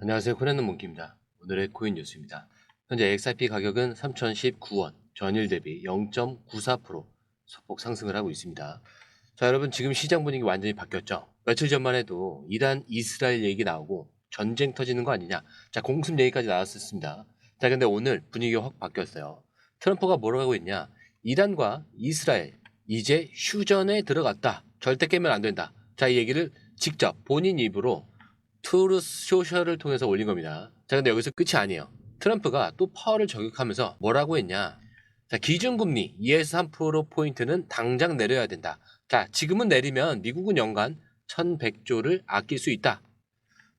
안녕하세요. 코난는 몽키입니다. 오늘의 코인 뉴스입니다. 현재 XRP 가격은 3,019원, 전일 대비 0.94% 소폭 상승을 하고 있습니다. 자, 여러분 지금 시장 분위기 완전히 바뀌었죠? 며칠 전만 해도 이란, 이스라엘 얘기 나오고 전쟁 터지는 거 아니냐? 자, 공습 얘기까지 나왔었습니다. 자, 근데 오늘 분위기가 확 바뀌었어요. 트럼프가 뭐라고 하고 있냐? 이란과 이스라엘 이제 휴전에 들어갔다. 절대 깨면 안 된다. 자, 이 얘기를 직접 본인 입으로 트루스 소셜을 통해서 올린 겁니다. 자, 근데 여기서 끝이 아니에요. 트럼프가 또 파월을 저격하면서 뭐라고 했냐? 자, 기준금리 2에서 3%포인트는 당장 내려야 된다. 자, 지금은 내리면 미국은 연간 1100조를 아낄 수 있다.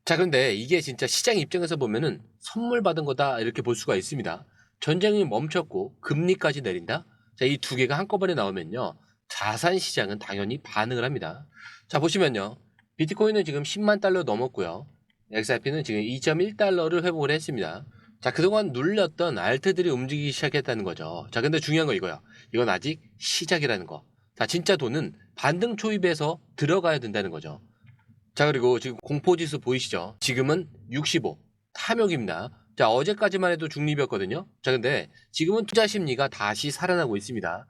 자, 그런데 이게 진짜 시장 입장에서 보면은 선물 받은 거다 이렇게 볼 수가 있습니다. 전쟁이 멈췄고 금리까지 내린다. 자, 이 두 개가 한꺼번에 나오면요. 자산 시장은 당연히 반응을 합니다. 자, 보시면요. 비트코인은 지금 10만 달러 넘었고요. XRP는 지금 2.1달러를 회복을 했습니다. 자, 그동안 눌렸던 알트들이 움직이기 시작했다는 거죠. 자, 근데 중요한 거 이거야. 이건 아직 시작이라는 거. 자, 진짜 돈은 반등 초입에서 들어가야 된다는 거죠. 자, 그리고 지금 공포지수 보이시죠? 지금은 65 탐욕입니다. 자, 어제까지만 해도 중립이었거든요. 자, 근데 지금은 투자 심리가 다시 살아나고 있습니다.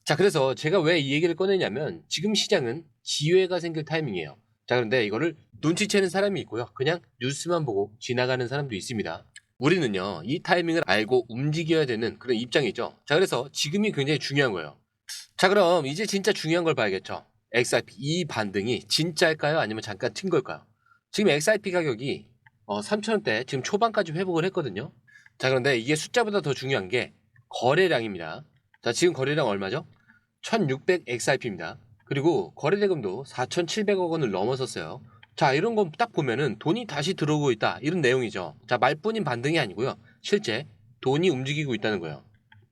자, 그래서 제가 왜 이 얘기를 꺼내냐면 지금 시장은 기회가 생길 타이밍이에요. 자, 그런데 이거를 눈치채는 사람이 있고요. 그냥 뉴스만 보고 지나가는 사람도 있습니다. 우리는요, 이 타이밍을 알고 움직여야 되는 그런 입장이죠. 자, 그래서 지금이 굉장히 중요한 거예요. 자, 그럼 이제 진짜 중요한 걸 봐야겠죠. XRP 이 반등이 진짜일까요? 아니면 잠깐 튄 걸까요? 지금 XRP 가격이 3,000원대 지금 초반까지 회복을 했거든요. 자, 그런데 이게 숫자보다 더 중요한 게 거래량입니다. 자, 지금 거래량 얼마죠? 1600 XRP입니다. 그리고 거래대금도 4,700억 원을 넘어섰어요. 자, 이런 거 딱 보면은 돈이 다시 들어오고 있다. 이런 내용이죠. 자, 말뿐인 반등이 아니고요. 실제 돈이 움직이고 있다는 거예요.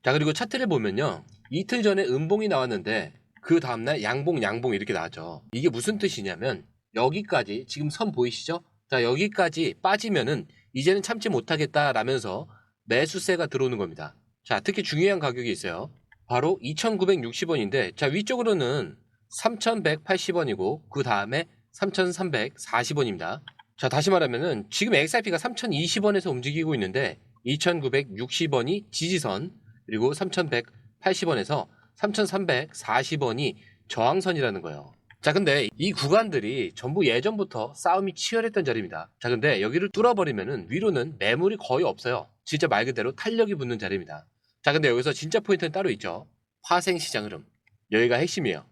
자, 그리고 차트를 보면요. 이틀 전에 음봉이 나왔는데 그 다음날 양봉 이렇게 나왔죠. 이게 무슨 뜻이냐면 여기까지 지금 선 보이시죠? 자, 여기까지 빠지면은 이제는 참지 못하겠다라면서 매수세가 들어오는 겁니다. 자, 특히 중요한 가격이 있어요. 바로 2,960원인데 자, 위쪽으로는 3,180원이고 그 다음에 3,340원입니다. 자, 다시 말하면은 지금 XRP가 3,020원에서 움직이고 있는데 2,960원이 지지선, 그리고 3,180원에서 3,340원이 저항선이라는 거예요. 자, 근데 이 구간들이 전부 예전부터 싸움이 치열했던 자리입니다. 자, 근데 여기를 뚫어버리면은 위로는 매물이 거의 없어요. 진짜 말 그대로 탄력이 붙는 자리입니다. 자, 근데 여기서 진짜 포인트는 따로 있죠. 파생 시장 흐름. 여기가 핵심이에요.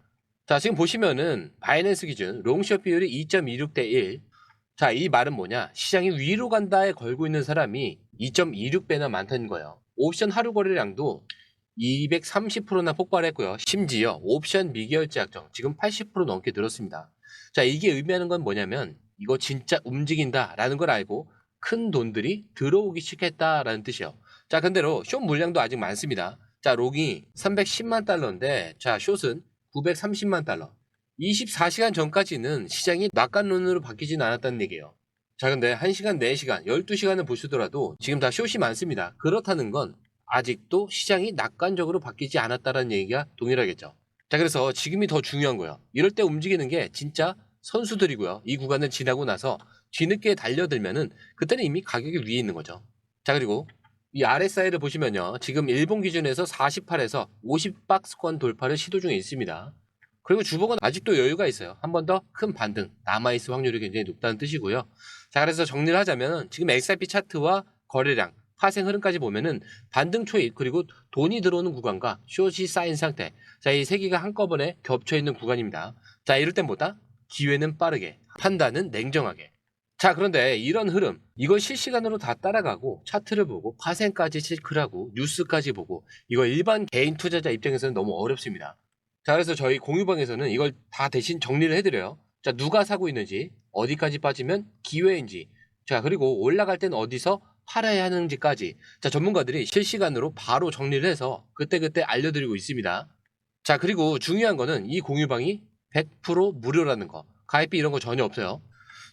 자, 지금 보시면은 바이낸스 기준 롱숏 비율이 2.26대 1. 자, 이 말은 뭐냐? 시장이 위로 간다에 걸고 있는 사람이 2.26배나 많다는 거예요. 옵션 하루 거래량도 230%나 폭발했고요. 심지어 옵션 미결제 약정 지금 80% 넘게 늘었습니다. 자, 이게 의미하는 건 뭐냐면 이거 진짜 움직인다라는 걸 알고 큰 돈들이 들어오기 시작했다라는 뜻이에요. 자, 근데로 숏 물량도 아직 많습니다. 자, 롱이 310만 달러인데 자, 숏은 930만 달러. 24시간 전까지는 시장이 낙관론으로 바뀌진 않았다는 얘기예요. 자, 근데 1시간, 4시간, 12시간을 보시더라도 지금 다 숏이 많습니다. 그렇다는 건 아직도 시장이 낙관적으로 바뀌지 않았다는 얘기가 동일하겠죠. 자, 그래서 지금이 더 중요한 거예요. 이럴 때 움직이는 게 진짜 선수들이고요. 이 구간을 지나고 나서 뒤늦게 달려들면은 그때는 이미 가격이 위에 있는 거죠. 자, 그리고 이 RSI를 보시면요. 지금 일본 기준에서 48에서 50박스권 돌파를 시도 중에 있습니다. 그리고 주봉은 아직도 여유가 있어요. 한 번 더 큰 반등 남아있을 확률이 굉장히 높다는 뜻이고요. 자, 그래서 정리를 하자면 지금 XRP 차트와 거래량, 파생 흐름까지 보면은 반등 초입 그리고 돈이 들어오는 구간과 숏이 쌓인 상태. 자, 이 세 개가 한꺼번에 겹쳐 있는 구간입니다. 자, 이럴 땐 뭐다? 기회는 빠르게, 판단은 냉정하게. 자, 그런데 이런 흐름, 이걸 실시간으로 다 따라가고 차트를 보고 파생까지 체크를 하고 뉴스까지 보고 이거 일반 개인 투자자 입장에서는 너무 어렵습니다. 자, 그래서 저희 공유방에서는 이걸 다 대신 정리를 해드려요. 자, 누가 사고 있는지, 어디까지 빠지면 기회인지, 자, 그리고 올라갈 땐 어디서 팔아야 하는지까지, 자, 전문가들이 실시간으로 바로 정리를 해서 그때그때 알려드리고 있습니다. 자, 그리고 중요한 거는 이 공유방이 100% 무료라는 거. 가입비 이런 거 전혀 없어요.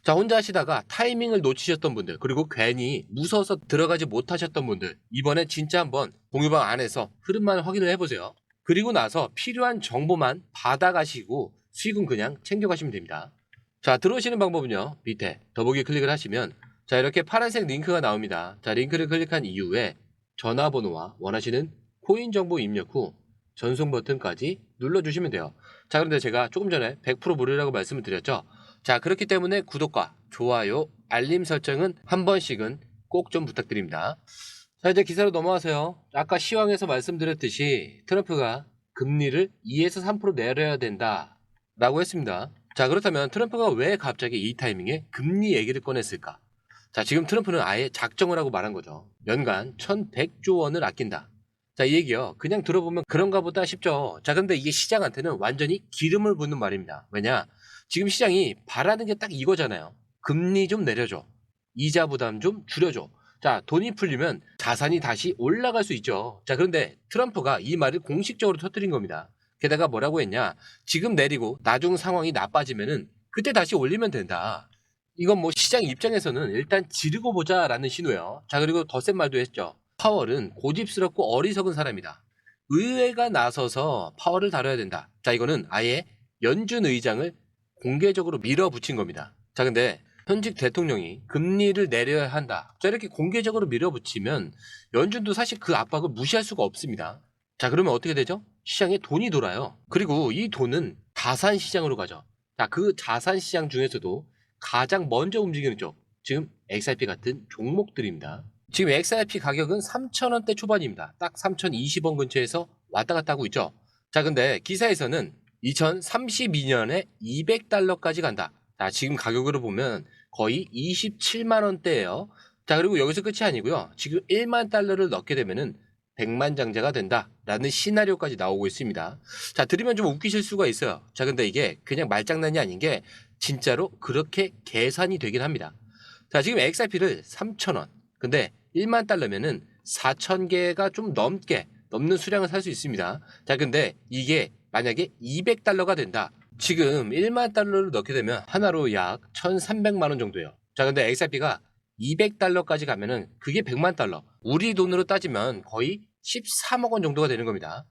자, 혼자 하시다가 타이밍을 놓치셨던 분들, 그리고 괜히 무서워서 들어가지 못하셨던 분들, 이번에 진짜 한번 공유방 안에서 흐름만 확인을 해보세요. 그리고 나서 필요한 정보만 받아가시고 수익은 그냥 챙겨가시면 됩니다. 자, 들어오시는 방법은요. 밑에 더보기 클릭을 하시면 자, 이렇게 파란색 링크가 나옵니다. 자, 링크를 클릭한 이후에 전화번호와 원하시는 코인 정보 입력 후 전송 버튼까지 눌러주시면 돼요. 자, 그런데 제가 조금 전에 100% 무료라고 말씀을 드렸죠. 자, 그렇기 때문에 구독과 좋아요, 알림 설정은 한 번씩은 꼭 좀 부탁드립니다. 자, 이제 기사로 넘어가세요. 아까 시황에서 말씀드렸듯이 트럼프가 금리를 2에서 3% 내려야 된다 라고 했습니다. 자, 그렇다면 트럼프가 왜 갑자기 이 타이밍에 금리 얘기를 꺼냈을까? 자, 지금 트럼프는 아예 작정을 하고 말한 거죠. 연간 1100조 원을 아낀다. 자, 이 얘기요. 그냥 들어보면 그런가 보다 싶죠. 자, 근데 이게 시장한테는 완전히 기름을 붓는 말입니다. 왜냐? 지금 시장이 바라는 게 딱 이거잖아요. 금리 좀 내려줘. 이자 부담 좀 줄여줘. 자, 돈이 풀리면 자산이 다시 올라갈 수 있죠. 자, 그런데 트럼프가 이 말을 공식적으로 터뜨린 겁니다. 게다가 뭐라고 했냐? 지금 내리고 나중 상황이 나빠지면은 그때 다시 올리면 된다. 이건 뭐 시장 입장에서는 일단 지르고 보자라는 신호예요. 자, 그리고 더 센 말도 했죠. 파월은 고집스럽고 어리석은 사람이다. 의회가 나서서 파월을 다뤄야 된다. 자, 이거는 아예 연준 의장을 공개적으로 밀어붙인 겁니다. 자, 근데 현직 대통령이 금리를 내려야 한다. 자, 이렇게 공개적으로 밀어붙이면 연준도 사실 그 압박을 무시할 수가 없습니다. 자, 그러면 어떻게 되죠? 시장에 돈이 돌아요. 그리고 이 돈은 자산 시장으로 가죠. 자, 그 자산 시장 중에서도 가장 먼저 움직이는 쪽, 지금 XRP 같은 종목들입니다. 지금 XRP 가격은 3,000원대 초반입니다. 딱 3,020원 근처에서 왔다 갔다 하고 있죠. 자, 근데 기사에서는 2032년에 200달러까지 간다. 자, 지금 가격으로 보면 거의 27만 원대예요. 자, 그리고 여기서 끝이 아니고요. 지금 1만 달러를 넣게 되면은 100만 장자가 된다라는 시나리오까지 나오고 있습니다. 자, 들으면 좀 웃기실 수가 있어요. 자, 근데 이게 그냥 말장난이 아닌 게 진짜로 그렇게 계산이 되긴 합니다. 자, 지금 XRP를 3,000원. 근데 1만 달러면은 4,000개가 좀 넘는 수량을 살 수 있습니다. 자, 근데 이게 만약에 200달러가 된다. 지금 1만 달러를 넣게 되면 하나로 약 1,300만 원 정도예요. 자, 근데 XRP가 200달러까지 가면은 그게 100만 달러. 우리 돈으로 따지면 거의 13억 원 정도가 되는 겁니다.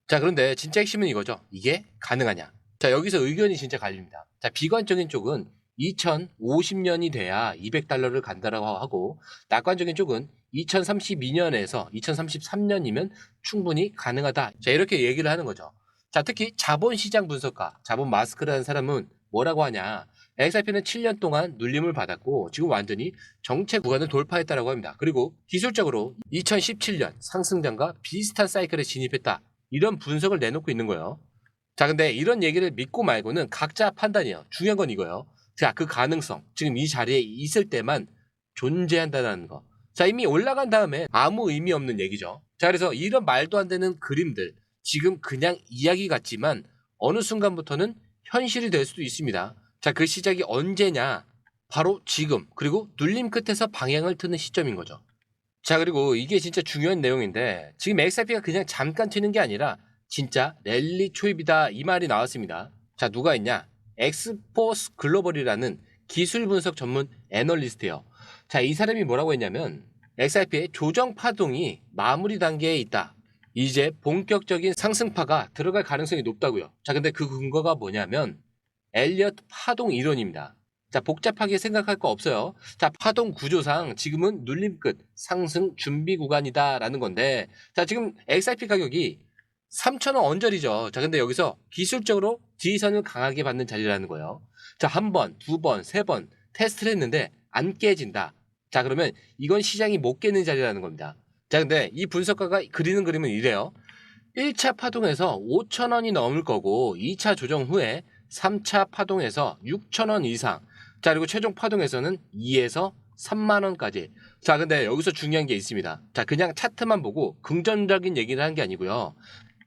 자, 그런데 진짜 핵심은 이거죠. 이게 가능하냐? 자, 여기서 의견이 진짜 갈립니다. 자, 비관적인 쪽은 2050년이 돼야 200달러를 간다라고 하고, 낙관적인 쪽은 2032년에서 2033년이면 충분히 가능하다. 자, 이렇게 얘기를 하는 거죠. 자, 특히 자본시장 분석가, 자본 마스크라는 사람은 뭐라고 하냐? XRP는 7년 동안 눌림을 받았고 지금 완전히 정체 구간을 돌파했다라고 합니다. 그리고 기술적으로 2017년 상승장과 비슷한 사이클에 진입했다. 이런 분석을 내놓고 있는 거예요. 자, 근데 이런 얘기를 믿고 말고는 각자 판단이에요. 중요한 건 이거예요. 자, 그 가능성, 지금 이 자리에 있을 때만 존재한다는 거. 자, 이미 올라간 다음에 아무 의미 없는 얘기죠. 자, 그래서 이런 말도 안 되는 그림들, 지금 그냥 이야기 같지만 어느 순간부터는 현실이 될 수도 있습니다. 자, 그 시작이 언제냐? 바로 지금, 그리고 눌림 끝에서 방향을 트는 시점인 거죠. 자, 그리고 이게 진짜 중요한 내용인데 지금 XRP가 그냥 잠깐 튀는 게 아니라 진짜 랠리 초입이다 이 말이 나왔습니다. 자, 누가 있냐? 엑스포스 글로벌이라는 기술 분석 전문 애널리스트예요. 자, 이 사람이 뭐라고 했냐면 XRP의 조정 파동이 마무리 단계에 있다. 이제 본격적인 상승파가 들어갈 가능성이 높다고요. 자, 근데 그 근거가 뭐냐면 엘리엇 파동 이론입니다. 자, 복잡하게 생각할 거 없어요. 자, 파동 구조상 지금은 눌림 끝 상승 준비 구간이다라는 건데, 자, 지금 XRP 가격이 3,000원 언저리죠. 자, 근데 여기서 기술적으로 지지선을 강하게 받는 자리라는 거예요. 자, 한 번, 두 번, 세 번 테스트를 했는데 안 깨진다. 자, 그러면 이건 시장이 못 깨는 자리라는 겁니다. 자, 근데 이 분석가가 그리는 그림은 이래요. 1차 파동에서 5,000원이 넘을 거고 2차 조정 후에 3차 파동에서 6,000원 이상. 자, 그리고 최종 파동에서는 2에서 3만 원까지. 자, 근데 여기서 중요한 게 있습니다. 자, 그냥 차트만 보고 긍정적인 얘기를 한 게 아니고요.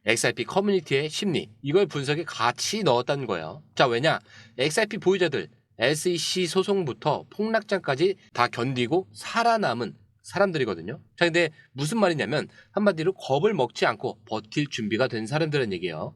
XRP 커뮤니티의 심리, 이걸 분석에 같이 넣었다는 거예요. 자, 왜냐? XRP 보유자들 SEC 소송부터 폭락장까지 다 견디고 살아남은 사람들이거든요. 자, 근데 무슨 말이냐면 한마디로 겁을 먹지 않고 버틸 준비가 된 사람들은 얘기예요.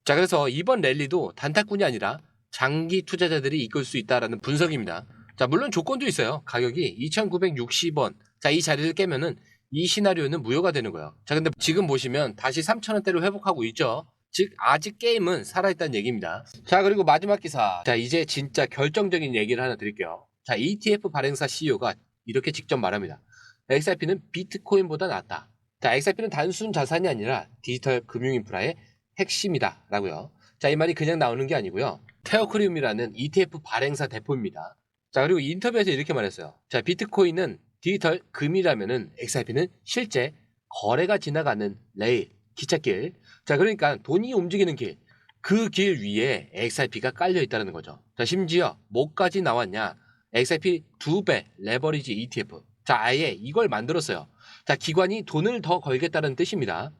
자, 그래서 이번 랠리도 단타꾼이 아니라 장기 투자자들이 이끌 수 있다라는 분석입니다. 자, 물론 조건도 있어요. 가격이 2,960원. 자, 이 자리를 깨면은 이 시나리오는 무효가 되는 거예요. 자, 근데 지금 보시면 다시 3,000원대로 회복하고 있죠. 즉, 아직 게임은 살아있다는 얘기입니다. 자, 그리고 마지막 기사. 자, 이제 진짜 결정적인 얘기를 하나 드릴게요. 자, ETF 발행사 CEO가 이렇게 직접 말합니다. XRP는 비트코인보다 낫다. 자, XRP는 단순 자산이 아니라 디지털 금융 인프라의 핵심이다 라고요. 자, 이 말이 그냥 나오는 게 아니고요. 테오크리움이라는 ETF 발행사 대표입니다. 자, 그리고 인터뷰에서 이렇게 말했어요. 자, 비트코인은 디지털 금이라면은 XRP는 실제 거래가 지나가는 레일, 기찻길. 자, 그러니까 돈이 움직이는 길, 그 길 위에 XRP가 깔려 있다는 거죠. 자, 심지어 뭐까지 나왔냐? XRP 2배 레버리지 ETF. 자, 아예 이걸 만들었어요. 자, 기관이 돈을 더 걸겠다는 뜻입니다.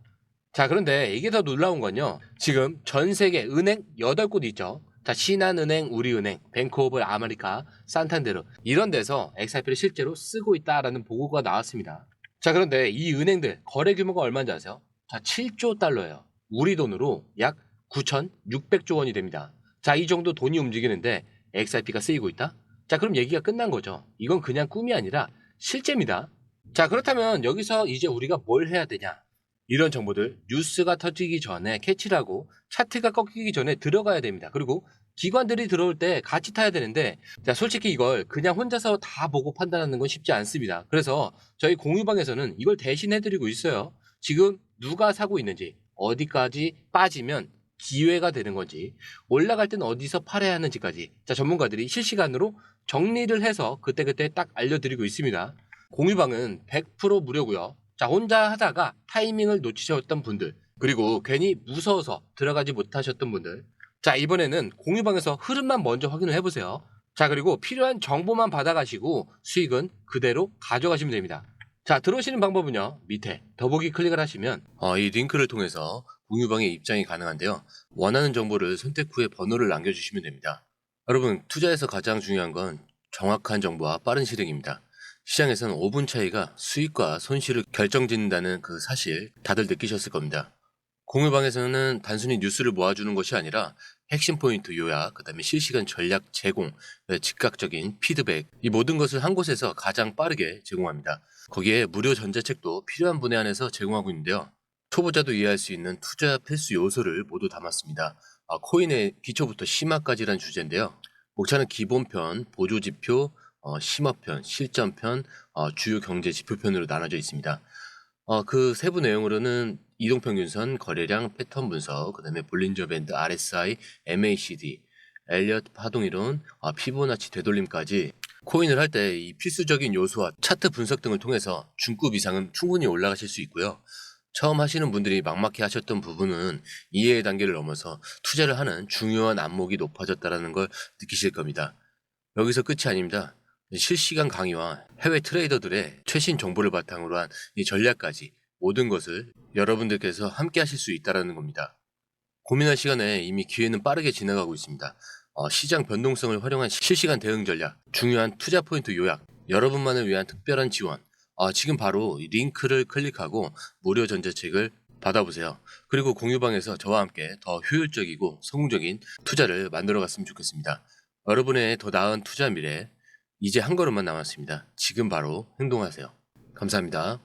자, 그런데 이게 더 놀라운 건요. 지금 전 세계 은행 8곳 있죠. 자, 신한은행, 우리은행, 뱅크 오브 아메리카, 산탄데르 이런 데서 XRP를 실제로 쓰고 있다라는 보고가 나왔습니다. 자, 그런데 이 은행들 거래 규모가 얼마인지 아세요? 자, 7조 달러예요. 우리 돈으로 약 9,600조 원이 됩니다. 자, 이 정도 돈이 움직이는데 XRP가 쓰이고 있다? 자, 그럼 얘기가 끝난 거죠. 이건 그냥 꿈이 아니라 실제입니다. 자, 그렇다면 여기서 이제 우리가 뭘 해야 되냐? 이런 정보들 뉴스가 터지기 전에 캐치를 하고 차트가 꺾이기 전에 들어가야 됩니다. 그리고 기관들이 들어올 때 같이 타야 되는데, 자, 솔직히 이걸 그냥 혼자서 다 보고 판단하는 건 쉽지 않습니다. 그래서 저희 공유방에서는 이걸 대신해드리고 있어요. 지금 누가 사고 있는지, 어디까지 빠지면 기회가 되는 건지, 올라갈 땐 어디서 팔아야 하는지까지, 자, 전문가들이 실시간으로 정리를 해서 그때그때 딱 알려드리고 있습니다. 공유방은 100% 무료고요. 자, 혼자 하다가 타이밍을 놓치셨던 분들, 그리고 괜히 무서워서 들어가지 못하셨던 분들, 자, 이번에는 공유방에서 흐름만 먼저 확인을 해보세요. 자, 그리고 필요한 정보만 받아가시고 수익은 그대로 가져가시면 됩니다. 자, 들어오시는 방법은요, 밑에 더보기 클릭을 하시면 이 링크를 통해서 공유방에 입장이 가능한데요. 원하는 정보를 선택 후에 번호를 남겨주시면 됩니다. 여러분, 투자에서 가장 중요한 건 정확한 정보와 빠른 실행입니다. 시장에서는 5분 차이가 수익과 손실을 결정짓는다는 그 사실 다들 느끼셨을 겁니다. 공유방에서는 단순히 뉴스를 모아주는 것이 아니라 핵심 포인트 요약, 그 다음에 실시간 전략 제공, 즉각적인 피드백, 이 모든 것을 한 곳에서 가장 빠르게 제공합니다. 거기에 무료 전자책도 필요한 분에 한해서 제공하고 있는데요. 초보자도 이해할 수 있는 투자 필수 요소를 모두 담았습니다. 코인의 기초부터 심화까지란 주제인데요. 목차는 기본편, 보조지표, 심화편, 실전편, 주요 경제 지표편으로 나눠져 있습니다. 그 세부 내용으로는 이동평균선, 거래량, 패턴 분석, 그 다음에 볼린저 밴드, RSI, MACD, 엘리엇 파동이론, 피보나치 되돌림까지 코인을 할 때 이 필수적인 요소와 차트 분석 등을 통해서 중급 이상은 충분히 올라가실 수 있고요. 처음 하시는 분들이 막막해 하셨던 부분은 이해의 단계를 넘어서 투자를 하는 중요한 안목이 높아졌다는 걸 느끼실 겁니다. 여기서 끝이 아닙니다. 실시간 강의와 해외 트레이더들의 최신 정보를 바탕으로 한 이 전략까지 모든 것을 여러분들께서 함께 하실 수 있다는 겁니다. 고민할 시간에 이미 기회는 빠르게 지나가고 있습니다. 시장 변동성을 활용한 실시간 대응 전략, 중요한 투자 포인트 요약, 여러분만을 위한 특별한 지원, 지금 바로 이 링크를 클릭하고 무료 전자책을 받아보세요. 그리고 공유방에서 저와 함께 더 효율적이고 성공적인 투자를 만들어 갔으면 좋겠습니다. 여러분의 더 나은 투자 미래, 이제 한 걸음만 남았습니다. 지금 바로 행동하세요. 감사합니다.